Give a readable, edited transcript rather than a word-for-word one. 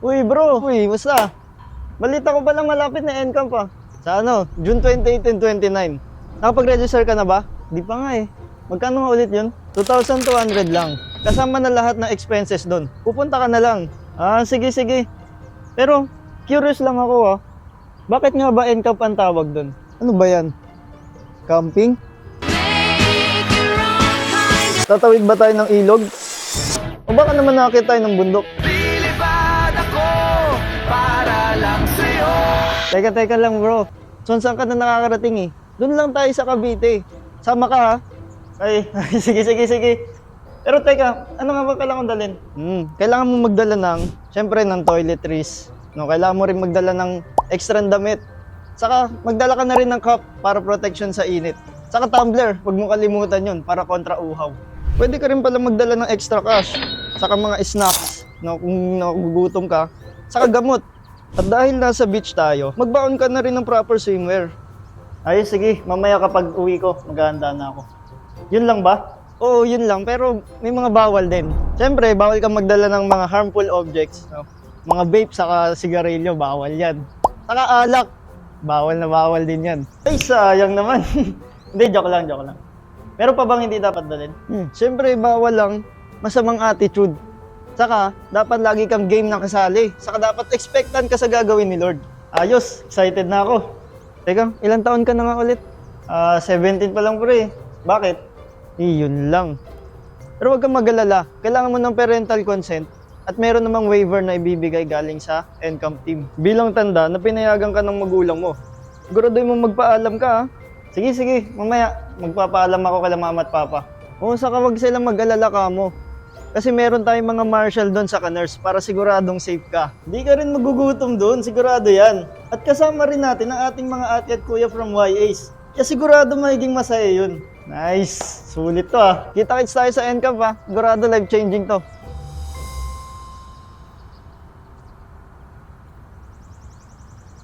Uy bro, basta. Balita ko palang malapit na NCAP pa. Sa ano, June 28 and 29. Nakapag-register ka na ba? Di pa nga eh. Magkano nga ulit yun? 2,200 lang. Kasama na lahat ng expenses doon. Pupunta ka na lang. Ah, sige. Pero, curious lang ako ah. Bakit nga ba NCAP ang tawag doon? Ano ba yan? Camping? Tatawid ba tayo ng ilog? O baka naman nakakita tayo ng bundok? Lilipad ako para lang sa'yo. Teka lang bro. Saan ka na nakakarating eh? Doon lang tayo sa Cavite. Sama ka ha? Ay, sige. Pero teka, ano nga ba kailangan dalhin? Kailangan mo magdala ng, syempre ng toiletries. No, kailangan mo rin magdala ng extra damit. Saka magdala ka na rin ng cup para protection sa init. Saka tumbler, huwag mo kalimutan yun para kontra uhaw. Pwede ka rin pala magdala ng extra cash. Saka mga snacks, no, kung nagugutom ka. Saka gamot. At dahil nasa beach tayo, magbaon ka na rin ng proper swimwear. Ayos, sige. Mamaya kapag uwi ko, maghahanda na ako. Yun lang ba? Oo, yun lang. Pero may mga bawal din. Siyempre, bawal kang magdala ng mga harmful objects. No? Mga vape, saka sigarilyo, bawal yan. Saka alak, bawal na bawal din yan. Ay, sayang naman. Hindi, joke lang. Meron pa bang hindi dapat dalhin? Siyempre, bawal lang. Masamang attitude. Saka, dapat lagi kang game na kasali. Saka dapat expectant ka sa gagawin ni Lord. Ayos, excited na ako. Teka, ilang taon ka na nga ulit? 17 pa lang pre. Bakit? Yun lang. Pero huwag kang mag-alala. Kailangan mo ng parental consent at meron namang waiver na ibibigay galing sa NCAP team. Bilang tanda na pinayagan ka ng magulang mo. Siguraduhin mo magpaalam ka ha. Sige, mamaya magpapaalam ako kay mama at papa. Oo, saka wag silang mag-alala ka mo. Kasi meron tayong mga marshal doon sa ka-nurse para siguradong safe ka. Di ka rin magugutom doon, sigurado yan. At kasama rin natin ang ating mga ate at kuya from YAs. Kaya sigurado magiging masaya yun. Nice! Sulit to ah. Kita-kits tayo sa NCAP ah. Sigurado life-changing to.